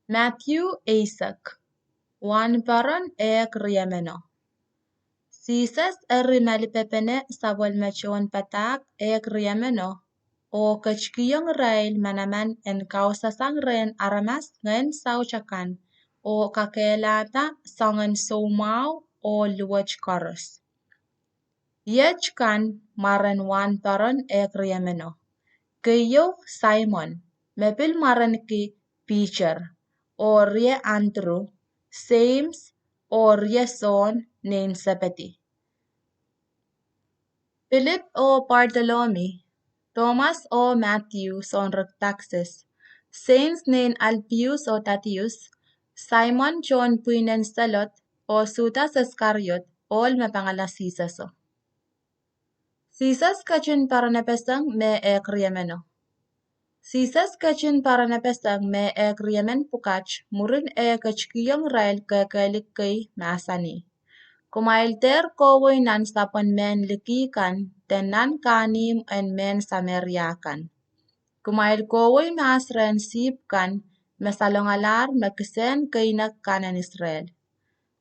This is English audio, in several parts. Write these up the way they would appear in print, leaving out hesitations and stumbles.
Matthew Isaac, Wan Baron ek Riemeno. Caesar erimali pepene sabol machon patak ek Riemeno. O kachkiyong rail manaman en kausasang ren aramas ngen sauchakan. O kakelata sangen soumau o luwach koros. Yechkan maran Wan Baron ek Riemeno. Kayo Simon, mepil maran ki Peter, o rie Andrew, James, o rie son nen Zebedee. Philip o Bartholomew, Thomas o Matthew son Taxis, Saints nen Alpius o Tatius, Simon John Puinen Selot o Judas Iscariot, all mapangala Sisaso. Sisas kachin paranapesang me ek Riemeno. Sisas kachin paranapesang me ek Riemen pukach murin kachkiyong rail kekalik kay masani. Kumail ter kowoy nan sapan men likikan tenan kanim en men sameriakan. Kumail kowoy masren sipkan mesalongalar mekisen kainak kanan Israel.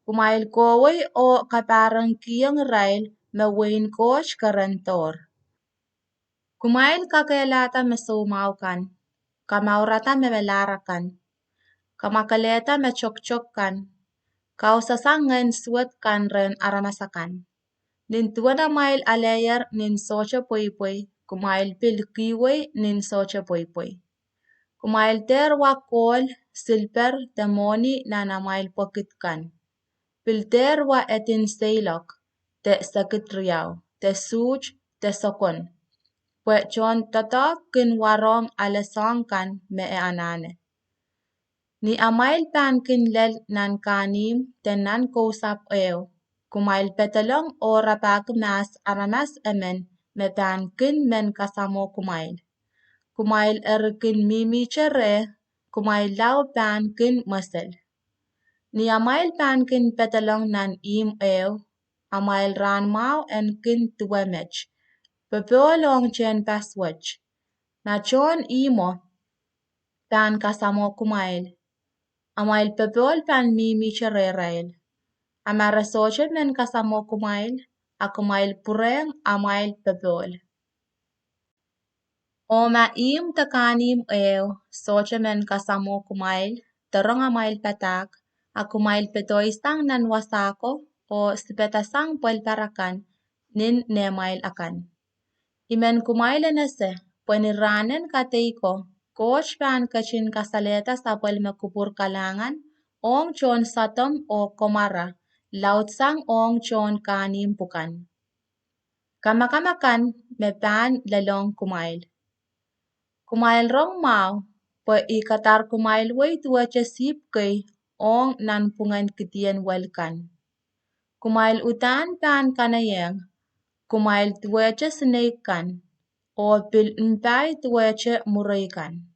Kumail kowoy o kaparang kiyong rail mewain koch karantor. Kumail kakelata mesumaukan, kamaurata memelarakan, kamakaleta mechokchokkan, kausasangen suat kan ren aramasakan. Nin tuwana mail alayer nin socha poipoy, kumail pilkiway nin socha poipoy. Kumail terwa kol, silper, temoni nana mail pokitkan. Pilterwa etin seilok, te sakitriyaw, te such, te sokon. John tatak kin warong alesongkan me anane. Ni amail pan kin lel nan kanim tenan kousap kumail petalong o rapag mas aramas emen me pan kin men kasamo kumail. Kumail kin mimi chere, kumail lau pan kin masel. Ni amail pan kin petalong nan im amail ran mau en kin tuwemech. Pepolong chen paswach. Na chon imo pan kasamo kumail. Amail pepol pan mimi chererail. Amara soche men kasamo kumail. Akumail pureng amail pepol. Oma im takanim soche men kasamo kumail. Terong amail patak. Akumail petoistang nan wasako o sipetasang palparakan nin nemail akan. Imen kumaila nase, paniranen kateiko, coach pan kachin kasaleta sa palmakupur kalangan, ong chon satom o komara, lautsang ong chon kanim pukan. Kamakamakan me pan lalong kumail. Kumail rong mau, pa ikatar kumail way tuwacha sip kay ong nan pungan kitian walkan. Kumail utan pan kanayeng, kumail tuwacha sinaikan, o pilintay tuwacha muraykan.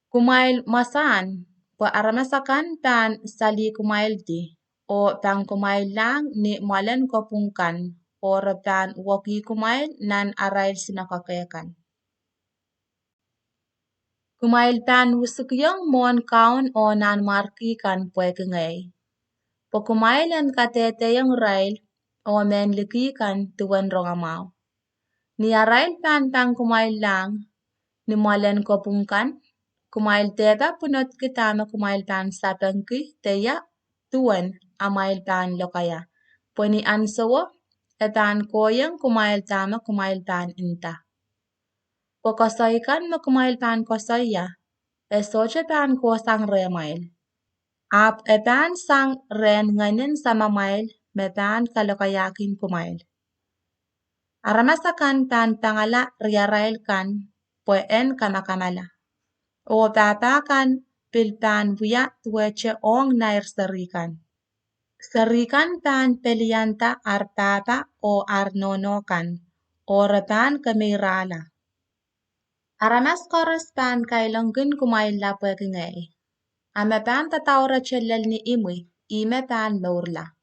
Kumail masan, pa aramasakan pan sali kumail di, o pang kumail lang ni malen kopungkan, o pan waki kumail nan arail sinakakekan. Kumail pan wusukyong mon kaun o nan markikan pwekengay. Po kumail en kateteyong rail, o men likikan tuwan rongamau. Ni arail pan pang kumail lang, ni malen kopungkan, kumail teba punot kitama kumail pan sapengki teya tuwan amail pan lokaya. Po ni ansawo, pan koyang kumail tama kumail pan inta. Po kosoykan mo kumail pan kosoya, soche pan kosang remail. Ap pan sang ren nganin sama mail, me pan kalokayakin kumail. Aramasakan pan pangala riarail kan, en kamakamala. O papakan pilpan buya tuweche ong nair sarikan. Sarikan pan pelianta ar papa o ar nonokan, o repan kamirala. Aramas koros pan kailongkin kumail la pwekingay. Ame pan tatawra chelel ni imwi, ime pan maurla.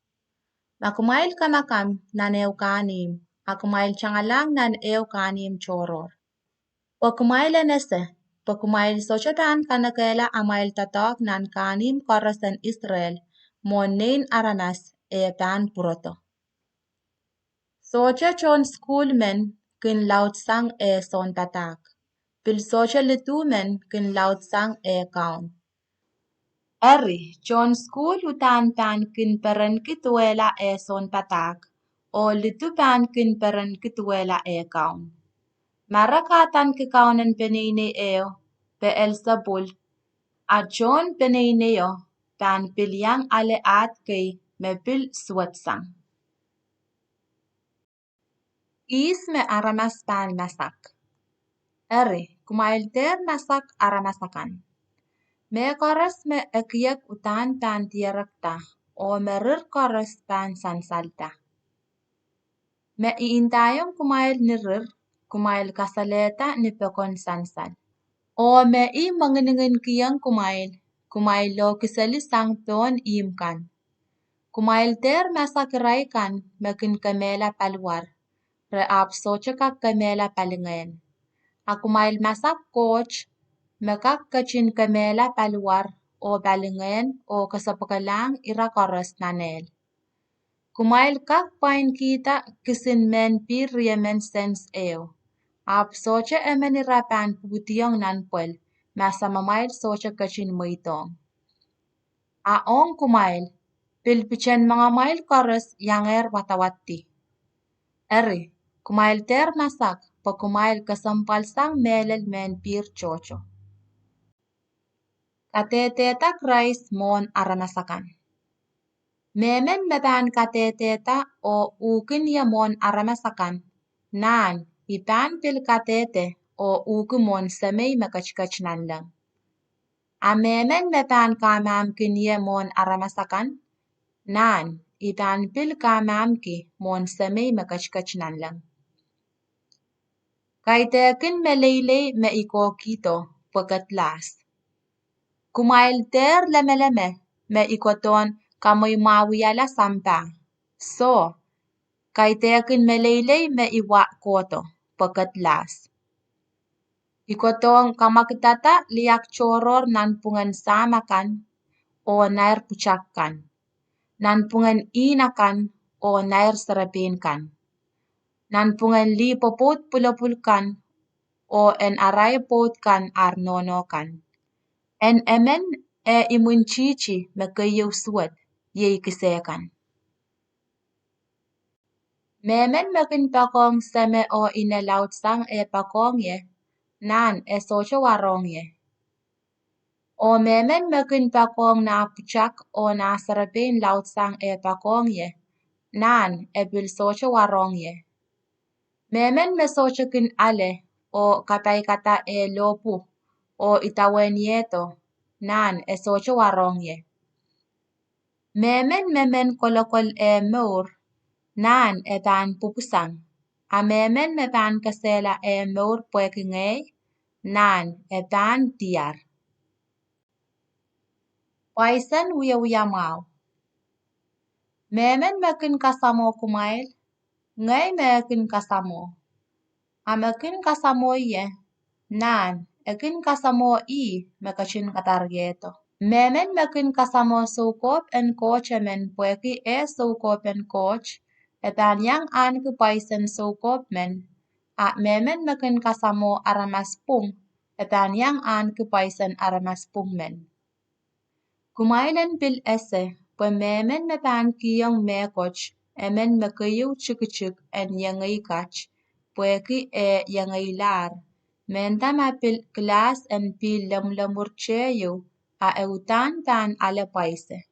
Makumail kamakam nan kanim, akumail changalang nan kanim choror. O kumail nese, Pakumail sochotan kanakela amail tatok nan kanim korasan Israel monin aranas tan puroto. Socha chon school men kin laut sang son tatak. Pil socha litu men kin laut sang kaun. Eri chon school utan pan kin peren kituela son tatak o litu pan kin peren kituela kaun. Marakatan kikaunan penine pe Elsabul a John peneineo pan pilyang ale at kay mepil suwatsang. Is me aramas pan masak. Eri kumailter masak aramasakan. Me koras me ekyak utan pan tiarakta o merir koras pan sansalta. Me iintayong kumail nirir kumail kasaleta ni pekon sansal. O me I manginingin kiyang kumail lo kisali sang peon imkan. Kumail ter masak raikan mekin kamela palwar. Re ap sochakak kamela palingayan. A kumail masak coach mekak kachin kamela palwar o palingayan o kasapakalang ira koras nanel. Kumail kak pain kita kisin men pir riemen sens Ap socha emen irapan putiyong nanpwel masa mamail socha kachin moitong. Aong kumail pilpichen mga mail koras yanger watawati. Eri kumail ter masak pa kumail kasampal sang melel men pir chocho. Kateteta rice mon aramasakan. Memen mepan kateteta o ukin ya mon aramasakan. Nan ipan pil katete o ukimon samay makachkach lang. Amemen mepan kamam kinye mon aramasakan. Nan ipan pil kamam ki mon samay makachkach lang. Kaitekin meleilei me ikokito pagkatlas. Kumail ter lemeleme me ikoton kamoy mawiyala sampa. So, kaitekin meleilei me iwa koto pagkatlas. Ikotong kamakitata liak choror nanpungan samakan o nair puchakkan. Nanpungan inakan o nair sarapinkan. Nanpungan li popot pulapulkan o en aray potkan arnonokan. En emen imunchichi makayaw suwat yay kisekan. Memen makin pakong seme o inelaut sang pakong ye, nan socha warong ye. O memen makin pakong na puchak o na sarapin laut sang pakong ye, nan bil socha warong ye. Memen me socha kin ale o katay kata lopu o itawen yeto, nan socha warong ye. Memen kolokol meur, nan pan pupusang. A memen pan kasela meur puekingay, nan pan tiar. Paisen wiya mau. Memen mekin kasamo kumail, ngay mekin kasamo. Amekin kasamo ye, nan ekin kasamo mekachin katargeto. Memen mekin kasamo sukop en coach emen pueki sukop en coach, etan yang an paisen sukop men. A memen mekin kasamo aramas pung, etan yang an paisen aramas pung men. Kumailen bil pa memen mepan kiyong mekoch, emen mekayu chikichik en yangay kach, pueki yangay lar. Mentama pil klas en pil lamurcheyo, a eutan pan ale paise.